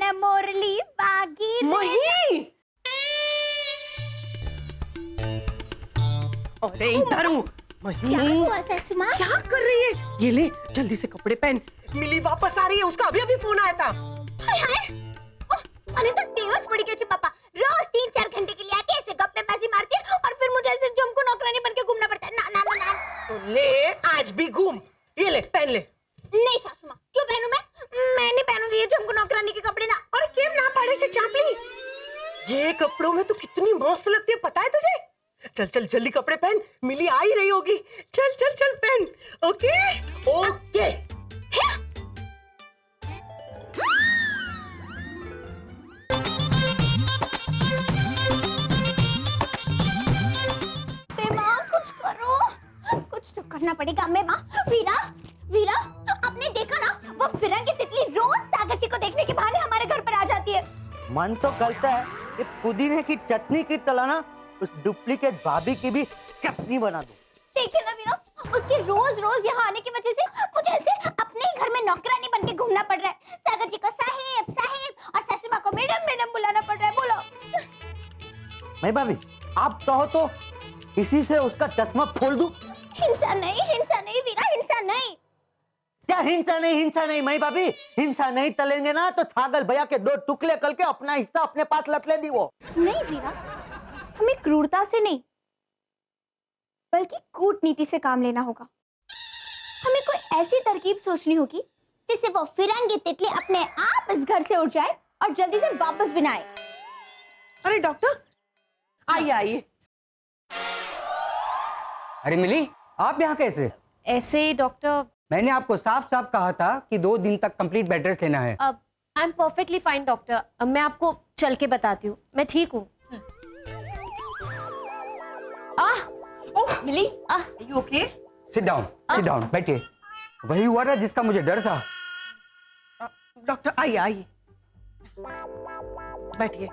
न मोरली बागी मही, अरे इधर हूँ मही। क्या हुआ सासू माँ? क्या कर रही है? ये ले जल्दी से कपड़े पहन, मिली वापस आ रही है, उसका अभी अभी फोन आया था। हाय हाय, अरे तो टेवस पड़ी क्या पापा, रोज 3-4 घंटे के लिए आके ऐसे गप्पे बाजी मारती है और फिर मुझे ऐसे झुमको नौकरानी बनके घूमना पड़ता है। ना ना ना ना। तो ले आज भी घूम, ये ले पहन ले। नहीं सासू माँ, क्यों पहनूं मैं नहीं पहनूंगी ये झुमको नौकरानी के कपड़े ना। और क्यों ना पाड़े से चापली, ये कपड़ों में तो कितनी मस्त लगती है पता है तुझे। चल चल जल्दी कपड़े पहन, मिली आ ही रही होगी। चल चल चल पहन। Okay okay. माँ कुछ करो, कुछ तो करना पड़ेगा। मैं माँ, वीरा वीरा, आपने देखा ना वो फिरंगी तितली रोज सागर जी को देखने के बहाने हमारे घर पर आ जाती है। मन तो करता है ये पुदीने की चटनी की तरह ना उस डुप्लीकेट भाभी की भी चटनी बना दूं। देखिए ना वीरा, उसके रोज रोज यहाँ आने की वजह से मुझे ऐसे अपने ही घर में नौकरानी बनके घूमना पड़ रहा है। सागर जी को साहेब साहेब और सासू माँ को मैडम मैडम बुलाना पड़ रहा है। बोलो मैं भाभी, आप कहो तो इसी से उसका चश्मा खोल दूं? हिंसा नहीं वीरा, हिंसा नहीं। क्या हिंसा नहीं मैं भाभी, हिंसा नहीं चलेंगे ना तो छागल भैया के 2 टुकड़े करके अपना हिस्सा अपने पास लत ले दी वो। नहीं वीरा, हमें क्रूरता से नहीं बल्कि कूटनीति से काम लेना होगा। हमें कोई ऐसी तरकीब सोचनी होगी जिससे वो फिरंगी तितली अपने आप इस घर से उठ जाए और जल्दी से वापस भी ना आए। अरे डॉक्टर आइए आइए। अरे मिली, आप यहाँ कैसे? ऐसे ही डॉक्टर। मैंने आपको साफ साफ कहा था कि 2 दिन तक कंप्लीट बेड रेस्ट लेना है। अब I am perfectly fine doctor, अब मैं आपको चल के बताती हूँ, मैं ठीक हूँ। ओह मिली, आह यू ओके? सिट डाउन बैठिए। वही हुआ ना जिसका मुझे डर था। डॉक्टर आइए आइए, बैठिए।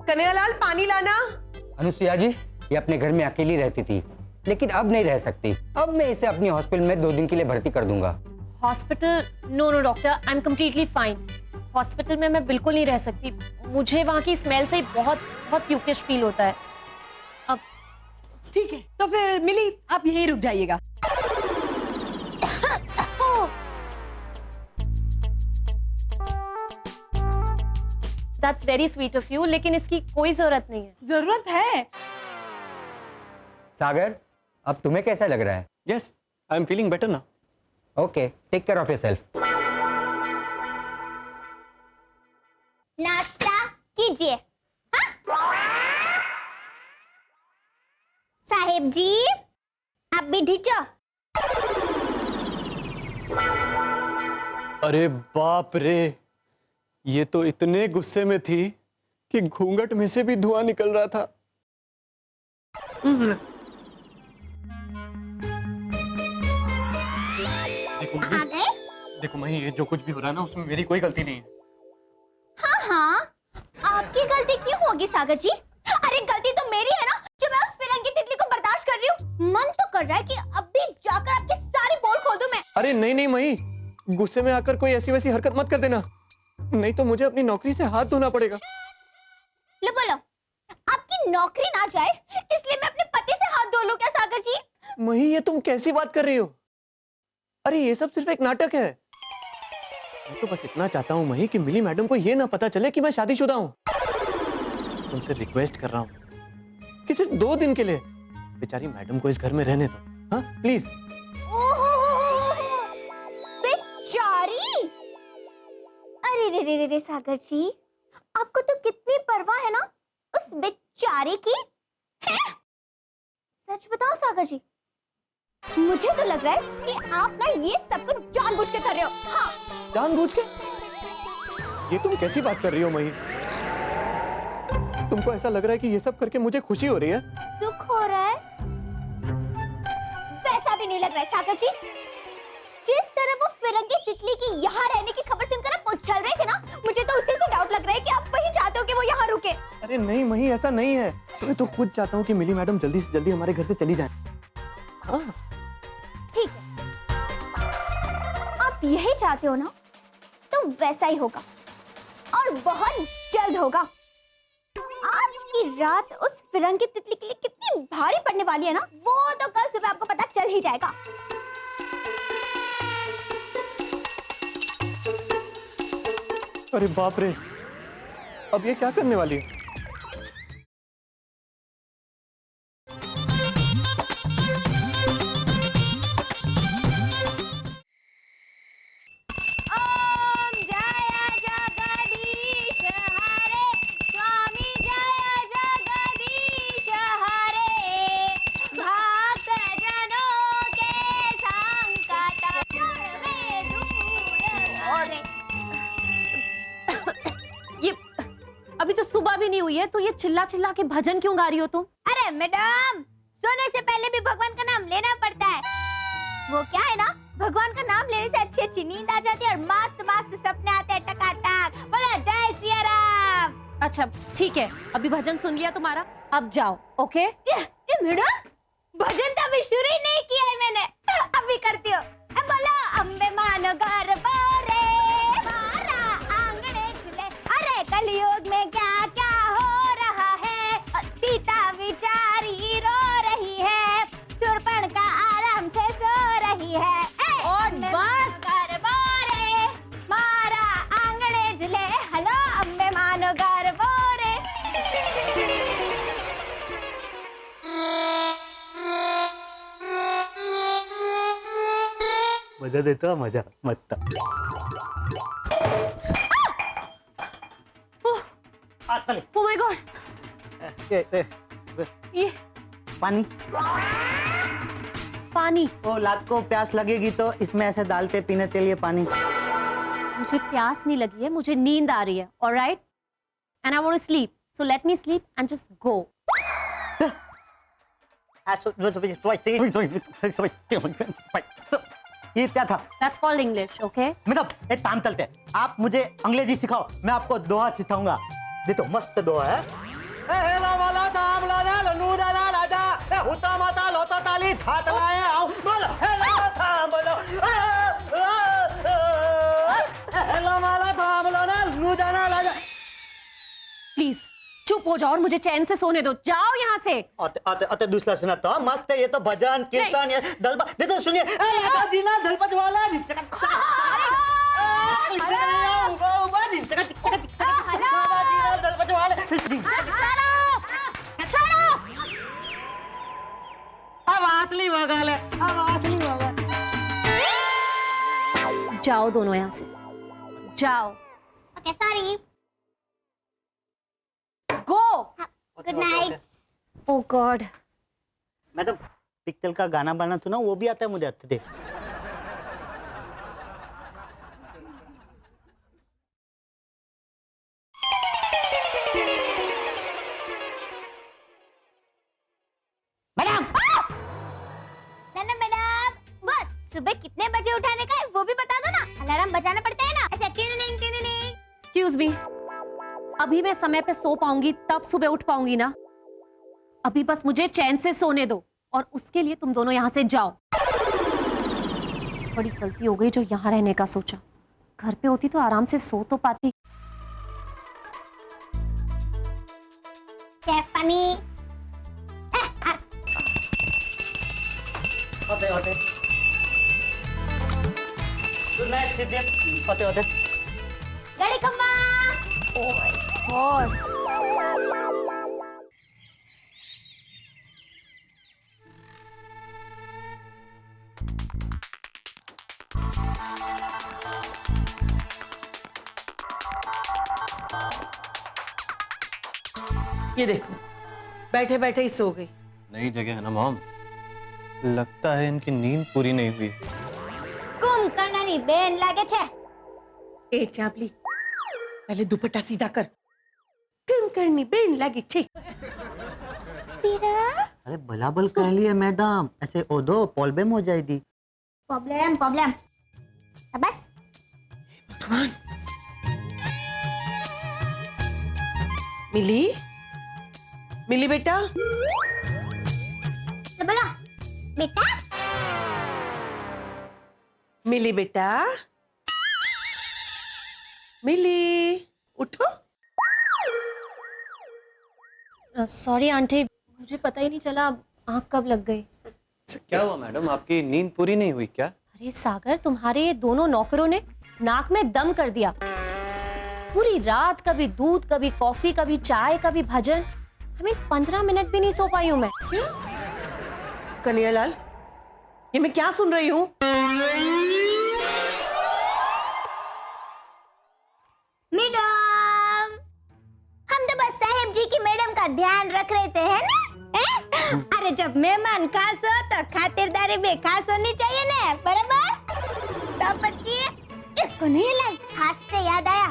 कन्हैयालाल पानी लाना। अनुसुईया जी, ये अपने घर में अकेली रहती थी लेकिन अब नहीं रह सकती। अब मैं इसे अपनी हॉस्पिटल में 2 दिन के लिए भर्ती कर दूंगा। Hospital? No no doctor, I am completely fine. Hospital में मैं बिल्कुल नहीं रह सकती, मुझे वहाँ की स्मेल से बहुत बहुत प्यूकिश फील होता है। अब ठीक है, तो फिर मिली आप यहीं रुक जाइएगा। That's very sweet of you, लेकिन इसकी कोई जरूरत नहीं है। जरूरत है। सागर, अब तुम्हें कैसा लग रहा है? Yes, I'm feeling better now. Okay, take care of yourself. नाश्ता कीजिए। साहेब जी आप भी ढीचो। अरे बाप रे, ये तो इतने गुस्से में थी कि घूंघट में से भी धुआं निकल रहा था। आ गए? देखो मही, ये जो कुछ भी हो रहा है ना उसमें मेरी कोई गलती नहीं है। हाँ, आपकी गलती क्यों होगी सागर जी? अरे गलती तो मेरी है ना, जो मैं उस फिरंगी तितली को बर्दाश्त कर रही हूँ। मन तो कर रहा है कि अभी जाकर आपकी सारी पोल खोल दूं मैं। अरे नहीं नहीं मही, गुस्से में आकर कोई ऐसी वैसी हरकत मत कर देना, नहीं तो मुझे अपनी नौकरी से हाथ धोना पड़ेगा। लो बोलो, आपकी नौकरी ना जाए इसलिए मैं अपने पति से हाथ धो लूं क्या सागर जी? मही, ये तुम कैसी बात कर रही हो? अरे ये सब सिर्फ एक नाटक है। मैं तो बस इतना चाहता हूँ मही कि मिली मैडम को ये ना पता चले कि मैं शादीशुदा हूँ। तुमसे रिक्वेस्ट कर रहा हूँ कि सिर्फ 2 दिन के लिए बेचारी मैडम को इस घर में रहने दो। हाँ प्लीज। बेचारी? अरे रे रे रे सागर जी, आपको तो कितनी परवाह है ना उस बेचारी की। है? सच बताओ सागर जी, मुझे तो लग रहा है कि आप ना ये सब कुछ जानबूझ के कर रहे हो। हाँ। जानबूझ के? ये तुम कैसी बात कर रही हो मही? तुमको ऐसा लग रहा है कि ये सब करके मुझे खुशी हो रही है? दुख हो रहा है? वैसा भी नहीं लग रहा है सागर जी। जिस तरह वो फिरंगी तितली की यहाँ रहने की खबर सुनकर आप उछल रहे थे ना, मुझे तो उसी से डाउट लग रहा है कि आप वही चाहते हो कि वो यहाँ रुके। अरे नहीं मही, ऐसा नहीं है। मैं तो खुद चाहता हूँ कि मिली मैडम जल्दी से जल्दी हमारे घर से चली जाए। हाँ ठीक है, आप यही चाहते हो ना, तो वैसा ही होगा। और बहुत जल्द होगा। आज की रात उस फिरंगी तितली के लिए कितनी भारी पड़ने वाली है ना, वो तो कल सुबह आपको पता चल ही जाएगा। अरे बाप रे, अब ये क्या करने वाली है? ओम जय जगदीश हरे, स्वामी जय जगदीश हरे, भक्त जनों के संकट सर्वे दूर होरे। ये अभी तो सुबह भी नहीं हुई है, तो ये चिल्ला चिल्ला के भजन क्यों गा रही हो तुम? अरे मैडम, सोने से पहले भी भगवान का नाम लेना पड़ता है। वो क्या है ना, भगवान का नाम लेने से अच्छी अच्छी नींद आ जाती है और मस्त मस्त सपने आते हैं टकाटक। बोला जय सिया राम। अच्छा ठीक है, अभी भजन सुन लिया तुम्हारा, अब जाओ। ओके ये मैडम, भजन तो अभी शुरू ही नहीं किया है मैंने, अभी करती हूँ। बोला अम्बे मानो गरबा रे, मारा आंगने खुले। अरे कलयुग में क्या क्या हो रहा है, सीता बिचारी रो रही है, शूर्पण का आराम से सो रही है। और बस। गरबा रे, मारा आंगने झूले। हेलो अम्बे मानो गरबा रे। मजा देता मजा मत। ओह माय गॉड, ये पानी। पानी। ओ रात को प्यास लगेगी तो इसमें ऐसे डालते पीने के लिए पानी। मुझे प्यास नहीं लगी है, मुझे नींद आ रही है। Alright, and I want to sleep, so let me sleep and just go. ये क्या था? That's called English, okay? मतलब एक काम चलते हैं, आप मुझे अंग्रेजी सिखाओ, मैं आपको दोहा सिखाऊंगा। ये तो मस्त दोहा है। हेला वाला दाम लाना लनू डाला राजा, ए हुता माता लोता ताली झात लाए आओ, बोलो हेला थाम बोलो। हेला वाला दाम लाना लनू डाला राजा। प्लीज चुप हो जाओ और मुझे चैन से सोने दो। जाओ यहाँ से। आते आते आते दूसरा सुनाता हूँ, मस्त है ये तो भजन कीर्तन है। दलबा दे तो सुनिए, राजा जीना दलपत वाला अब असली बगाल है, अब असली बगाल। जाओ दोनों यहाँ से, जाओ। Okay sorry, go. Good night. Oh god, मैं तो पिक्चर का गाना बना सुना, वो भी आता है मुझे अच्छे से। मैडम, मैडम, वो सुबह कितने बजे उठाने का है वो भी बता दो ना, अलार्म बजाना पड़ता है ना, ऐसे टिन टिन। एक्सक्यूज मी, अभी मैं समय पे सो पाऊंगी तब सुबह उठ पाऊंगी ना। अभी बस मुझे चैन से सोने दो, और उसके लिए तुम दोनों यहाँ से जाओ। बड़ी गलती हो गई जो यहाँ रहने का सोचा। घर पे होती तो आराम से सो तो पाती। स्टेफनी, होते गुड नाइट सिद्धि। होते गड़ी कम्मा। ओह माय गॉड, ये देखो, बैठे बैठे ही सो गई। नई जगह है ना मॉम, लगता है इनकी नींद पूरी नहीं हुई। कुंभकर्णनी बेन लागे छे। ए चापली, पहले दुपट्टा सीधा कर। कुंभकर्णी बेन लागे छे। अरे बलाबल कह लिए मैडम, ऐसे ओदो प्रॉब्लम हो जाएगी। प्रॉब्लम। बस भगवान। मिली, मिली बेटा। तो बोला बेटा। मिली बेटा, मिली, उठो। सॉरी आंटी, मुझे पता ही नहीं चला आँख कब लग गई। क्या हुआ मैडम, आपकी नींद पूरी नहीं हुई क्या? अरे सागर, तुम्हारे ये दोनों नौकरों ने नाक में दम कर दिया। पूरी रात कभी दूध, कभी कॉफी, कभी चाय, कभी भजन। 15 मिनट भी नहीं सो पाई हूँ मैं। कन्हैयालाल, ये मैं क्या सुन रही हूँ? मैडम, हम तो बस साहेब जी की मैडम का ध्यान रख रहे थे, है ना? अरे जब मेहमान खास हो तो खातिरदारी भी खास होनी चाहिए ना, बराबर? तो बच्ची, कन्हैयालाल, खास से याद आया,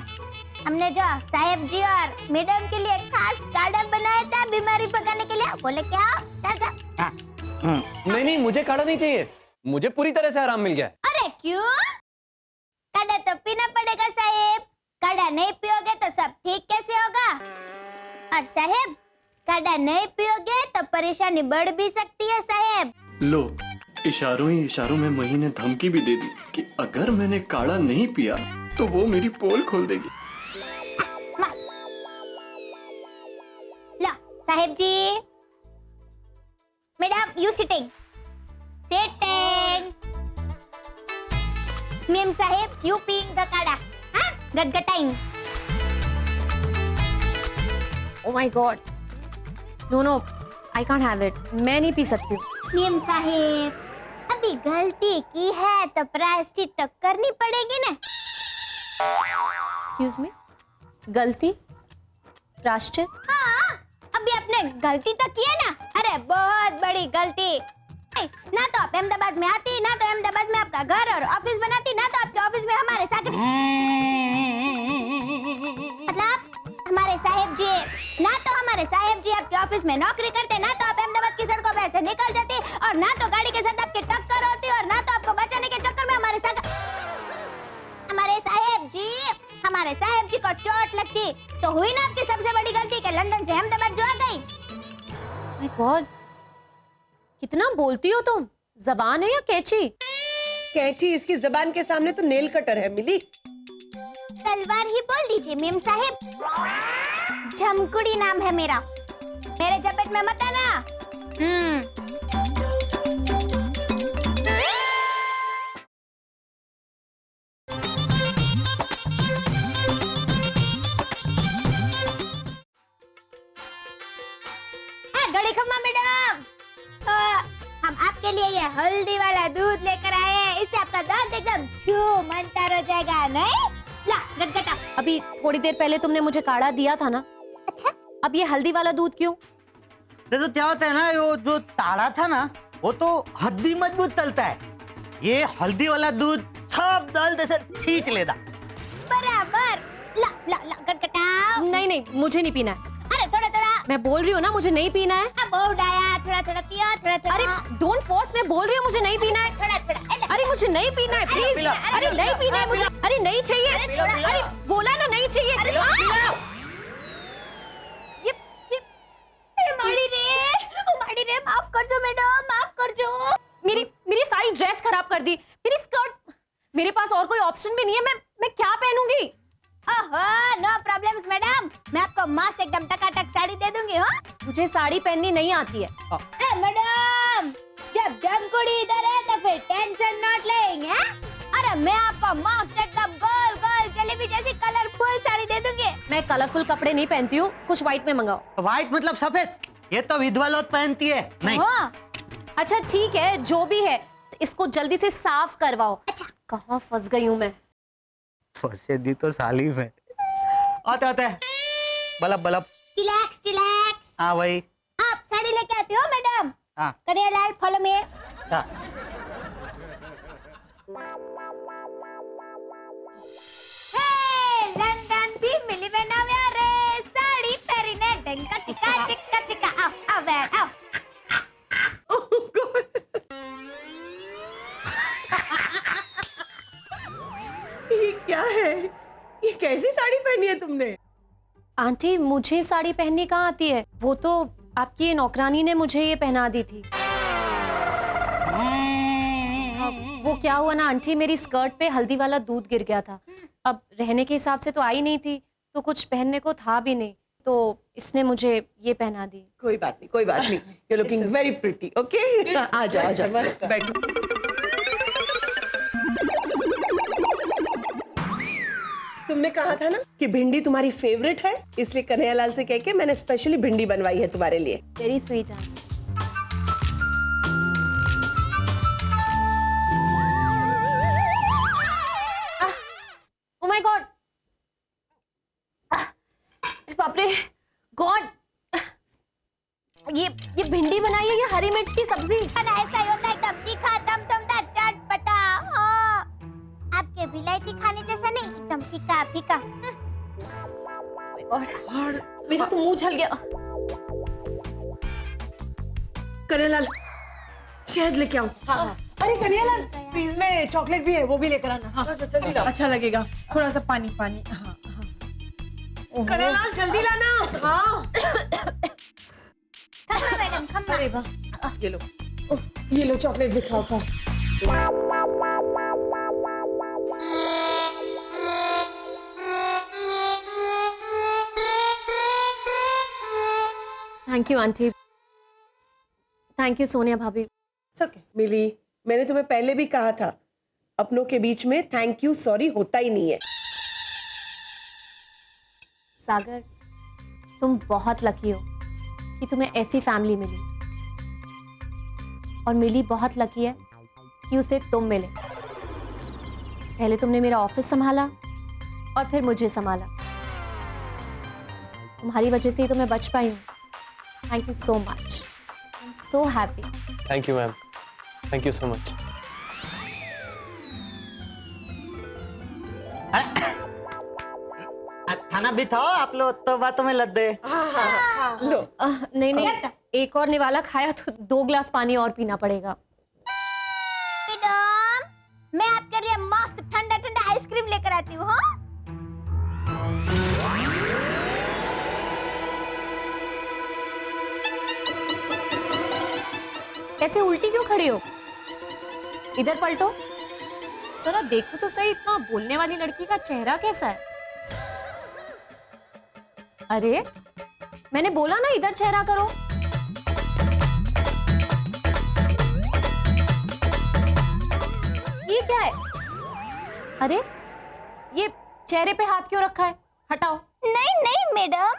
हमने जो साहेब जी और मैडम के लिए खास काढ़ा बनाया था बीमारी भगाने के लिए, बोले क्या? नहीं, मुझे काढ़ा नहीं चाहिए, मुझे पूरी तरह से आराम मिल गया है। अरे क्यों? काढ़ा तो पीना पड़ेगा साहेब, काढ़ा नहीं पियोगे तो सब ठीक कैसे होगा? और साहेब, काढ़ा नहीं पियोगे तो परेशानी बढ़ भी सकती है साहेब। लो, इशारों ही इशारों में मही ने धमकी भी दे दी कि अगर मैंने काढ़ा नहीं पिया तो वो मेरी पोल खोल देगी। लो साहेब जी, मैडम यू सिटिंग, मेम साहेब यू पीइंग द काढ़ा, हाँ, गटगटाइंग। Oh my God, no, I can't have it. मैं नहीं पी सकती हूँ। मेम साहेब, अभी गलती की है तो प्रायश्चित तो करनी पड़ेगी ना। Excuse me, गलती? प्रायश्चित? हाँ, अभी आपने गलती तो की है ना, अरे बहुत बड़ी गलती। ना तो आप अहमदाबाद में आती, ना तो अहमदाबाद में आपका घर और ऑफिस बनाती, ना तो आपके ऑफिस में हमारे साथ मतलब हमारे साहेब जी, ना तो हमारे साहेब जी आपके ऑफिस में नौकरी करते, ना तो आप अहमदाबाद की सड़कों पे ऐसे निकल जाते, और ना तो गाड़ी के साथ आपकी टक्कर होती, और ना तो आपको बचाने के चक्कर में हमारे साहेब जी को चोट लगती, तो हुई ना आपकी सबसे बड़ी गलती कि लंदन से अहमदाबाद जो आ गई। My God, कितना बोलती हो तुम? जबान है या कैची? कैंची इसकी जबान के सामने तो नेल कटर है मिली। तलवार ही बोल दीजिए मेम साहेब, झमकुड़ी नाम है मेरा, मेरे झपेट में मत आना। गड़ी खम्मा मैडम, हम आपके लिए ये हल्दी वाला दूध लेकर आए हैं, इससे आपका दर्द एकदम मंतर हो जाएगा, नहीं? ला गटगटा। अभी थोड़ी देर पहले तुमने मुझे काढ़ा दिया था ना, अच्छा, अब ये हल्दी वाला दूध क्यों? तो क्या होता है ना, वो जो ताड़ा था ना, वो तो हड्डी मजबूत तलता है, ये हल्दी वाला दूध सब दर्द से खींच लेता। बराबर। ला ला ला गटगटा। नहीं, मुझे नहीं पीना है। अरे थोड़ा थोड़ा, मैं बोल रही हूँ ना, मुझे नहीं पीना है। अब बहुत डाया, थोड़ा थोड़ा पियो, थोड़ा थोड़ा। अरे डोंट फोर्स, मैं बोल रही हूँ मुझे नहीं पीना है। थोड़ा थोड़ा। अरे मुझे नहीं पीना है प्लीज। अरे नहीं पीना है मुझे, अरे नहीं चाहिए। अरे बोला ना नहीं चाहिए। माड़ी रे, माफ कर दो मैडम, माफ कर दो। मेरी सारी ड्रेस खराब कर दी, मेरी स्कर्ट। मेरे पास और कोई ऑप्शन भी नहीं है, मैं क्या पहनूंगी? ओहो, नो प्रॉब्लम्स मैडम, मैं आपको मस्त एकदम टकाटक साड़ी दे दूंगी। हाँ, मुझे साड़ी पहननी नहीं आती है। मैडम, जब झमकुड़ी इधर है तो फिर टेंशन नॉट लेंगे। अरे मैं आपको मस्त एकदम गोल गोल जलेबी जैसी कलरफुल साड़ी दे दूंगी। मैं कलरफुल कपड़े नहीं पहनती हूँ, कुछ व्हाइट में मंगाओ। व्हाइट मतलब सफेद, ये तो विधवा लोग पहनती है। नहीं हाँ, अच्छा ठीक है, जो भी है इसको जल्दी से साफ करवाओ। अच्छा। कहाँ फंस गई हूँ मैं? फंसे दी तो साली में। आते बलब बलब। चिलैक्स। हाँ वही। आप साड़ी लेके आती हो मैडम? हाँ कन्हैयालाल फॉलो मी। हाँ। लंदन थी मिली बनाव्या रे, साड़ी पहरीने डंका चिका चिका चिका। आओ बहन आओ। ये क्या है? ये कैसी साड़ी पहनी है तुमने? आंटी मुझे साड़ी पहननी कहाँ आती है? वो तो आपकी ये नौकरानी ने मुझे ये पहना दी थी। वो क्या हुआ ना आंटी, मेरी स्कर्ट पे हल्दी वाला दूध गिर गया था। अब रहने के हिसाब से तो आई नहीं थी, तो कुछ पहनने को था भी नहीं, तो इसने मुझे ये पहना दी। कोई बात नहीं, कोई बात नहीं। You looking very pretty. Okay, आ जाओ बैठो। तुमने कहा था ना कि भिंडी तुम्हारी फेवरेट है, इसलिए कन्हैयालाल से कह के मैंने स्पेशली भिंडी बनवाई है तुम्हारे लिए। Very sweet aunty. Oh my God, बाप रे गॉड, ये भिंडी बनाई है या हरी मिर्च की सब्जी? ऐसा ही होता है, एकदम तीखा दमदमदार चटपटा। हाँ, आपके विलायती खाने जैसा नहीं, एकदम फीका फीका। गॉड, मेरा तो मुंह जल गया। कन्हैयालाल, शहद लेके आओ। हाँ। अरे कन्हैयालाल, फ्रीज में चॉकलेट भी है, वो भी लेकर आना। हाँ। जल्दी लाओ। अच्छा लगेगा, थोड़ा सा पानी पानी। हाँ हाँ। ओहो। कन्हैयालाल जल्दी लाना। हाँ। खम्मा मैडम, खम्मा। अरे वाह, ये लो। ये लो चॉकलेट भी खाओ खाओ। Thank you aunty, thank you Sonia भाभी। It's okay. मिली, मैंने तुम्हें पहले भी कहा था, अपनों के बीच में थैंक यू सॉरी होता ही नहीं है। सागर, तुम बहुत लकी हो कि तुम्हें ऐसी फैमिली मिली, और मिली बहुत लकी है कि उसे तुम मिले। पहले तुमने मेरा ऑफिस संभाला और फिर मुझे संभाला। तुम्हारी वजह से ही तो मैं बच पाई हूँ। Thank you so much, I am so happy. Thank you ma'am, thank you so much. खाना भी था, आप लोग तो बातों में लग गए। लो। नहीं नहीं, एक और निवाला खाया तो 2 गिलास पानी और पीना पड़ेगा। मैडम, मैं आपके लिए मस्त ठंडा ठंडा आइसक्रीम लेकर आती हूँ। हाँ? ऐसे उल्टी क्यों खड़ी हो? इधर पलटो, जरा देखो तो सही, इतना बोलने वाली लड़की का चेहरा कैसा है? अरे मैंने बोला ना इधर चेहरा करो। ये क्या है? अरे ये चेहरे पे हाथ क्यों रखा है? हटाओ। नहीं नहीं मैडम,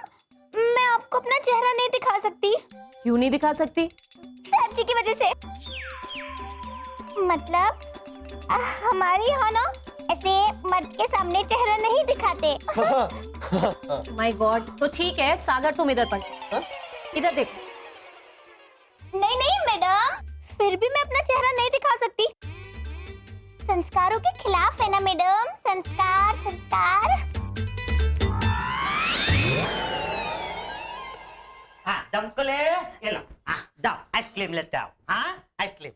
मैं आपको अपना चेहरा नहीं दिखा सकती। क्यों नहीं दिखा सकती? सर जी की वजह से। मतलब हमारे यहाँ ना ऐसे मर्द के सामने चेहरा नहीं दिखाते। माय गॉड, तो ठीक है सागर, तुम इधर पलटो, इधर देखो। नहीं नहीं मैडम, फिर भी मैं अपना चेहरा नहीं दिखा सकती। संस्कारों के खिलाफ है ना मैडम, संस्कार संस्कार। हाँ, दमकले, ये लो। हाँ, जाओ आइसक्रीम लेते आओ। हाँ, आइसक्रीम।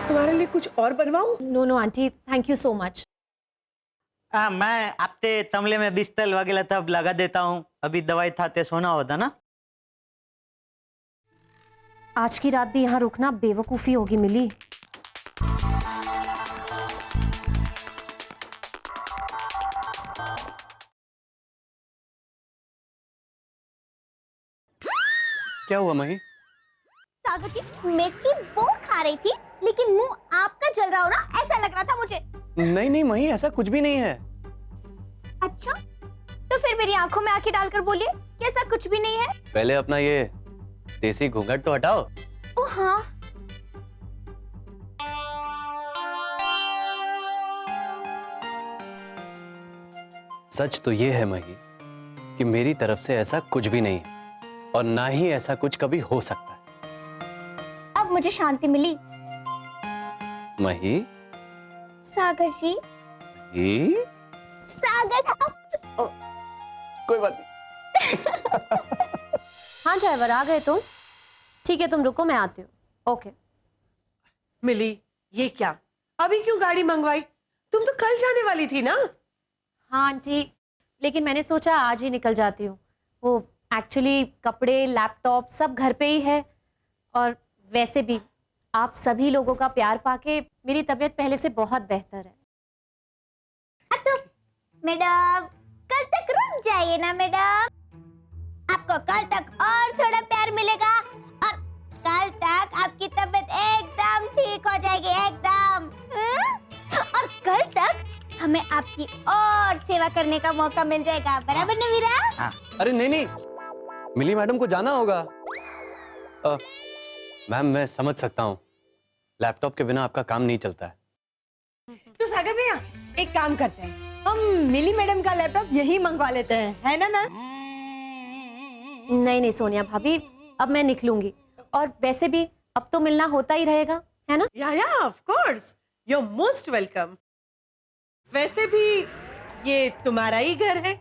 तुम्हारे लिए कुछ और बनवाऊं? No no aunty, thank you so much. मैं आपते तमले में बिस्तर वगैरह तब लगा देता हूँ। अभी दवाई थाते सोना होता ना। आज की रात भी यहाँ रुकना बेवकूफी होगी मिली। क्या हुआ मही? सागर जी, मिर्ची वो खा रही थी, लेकिन मुंह आपका जल रहा हो ना, ऐसा लग रहा था मुझे। नहीं नहीं मही, ऐसा कुछ भी नहीं है। अच्छा, तो फिर मेरी आंखों में आंखें डालकर बोलिए कि ऐसा कुछ भी नहीं है। पहले अपना ये देसी घूंघट तो हटाओ। ओ हाँ, सच तो ये है मही कि मेरी तरफ से ऐसा कुछ भी नहीं है, और ना ही ऐसा कुछ कभी हो सकता है। अब मुझे शांति मिली। मही, सागर जी, ये सागर, कोई बात नहीं। हाँ ड्राइवर, आ गए तुम? ठीक है, तुम रुको, मैं आती हूँ। ओके। मिली, ये क्या? अभी क्यों गाड़ी मंगवाई? तुम तो कल जाने वाली थी ना। हाँ आंटी, लेकिन मैंने सोचा आज ही निकल जाती हूँ। वो एक्चुअली कपड़े, लैपटॉप सब घर पे ही है, और वैसे भी आप सभी लोगों का प्यार पाके मेरी तबीयत पहले से बहुत बेहतर है। मैडम कल तक रुक जाइए ना मैडम, आपको कल तक और थोड़ा प्यार मिलेगा और कल तक आपकी तबीयत एकदम ठीक हो जाएगी, एकदम। और कल तक हमें आपकी और सेवा करने का मौका मिल जाएगा, बराबर ना वीरा? अरे नहीं नहीं, मिली मैडम को जाना होगा। मैम मैं समझ सकता हूँ, लैपटॉप के बिना आपका काम नहीं चलता है। तो सागर भैया एक काम करते हैं, हम मिली मैडम का लैपटॉप यही मंगवा लेते हैं, है ना मैम? नहीं नहीं सोनिया भाभी, अब मैं निकलूंगी, और वैसे भी अब तो मिलना होता ही रहेगा, है ना? या of course, you are most welcome. वैसे भी ये तुम्हारा ही घर है,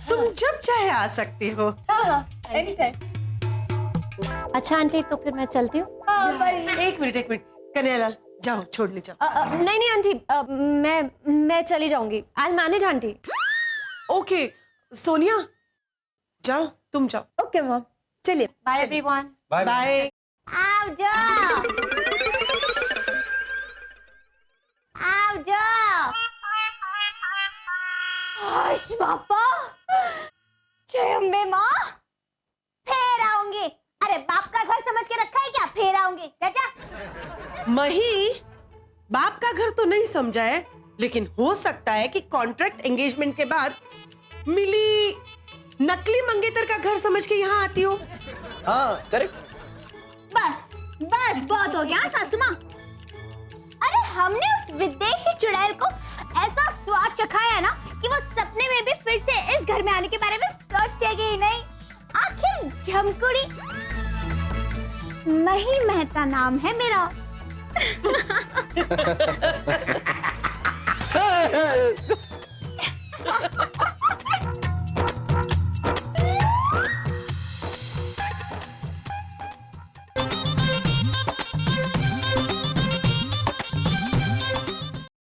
तुम जब चाहे आ सकती हो। हाँ, एनी टाइम। अच्छा आंटी, तो फिर मैं चलती हूँ। एक मिनट कन्हैयालाल, जाओ छोड़ने जाओ। नहीं नहीं आंटी, मैं चली जाऊंगी। I manage aunty. Okay Sonia, जाओ तुम जाओ। ओके मॉम, चलिए। Bye everyone. बाय। आओ जाओ, आओ जाओ। हर्ष बापा, जय अम्बे माँ, फिर आऊंगी। अरे बाप का घर समझ के रखा है क्या? फिर आऊंगी। चाचा मही, बाप का घर तो नहीं समझा है, लेकिन हो सकता है कि कॉन्ट्रैक्ट एंगेजमेंट के बाद मिली नकली मंगेतर का घर समझ के यहाँ आती हो। हाँ करेक्ट। बस बस बहुत हो गया सासू माँ। अरे हमने उस विदेशी चुड़ैल को ऐसा स्वाद चखाया ना कि वो सपने में भी फिर से इस घर में आने के बारे में सोचेगी ही नहीं। आखिर झमकुड़ी, मही मेहता नाम है मेरा।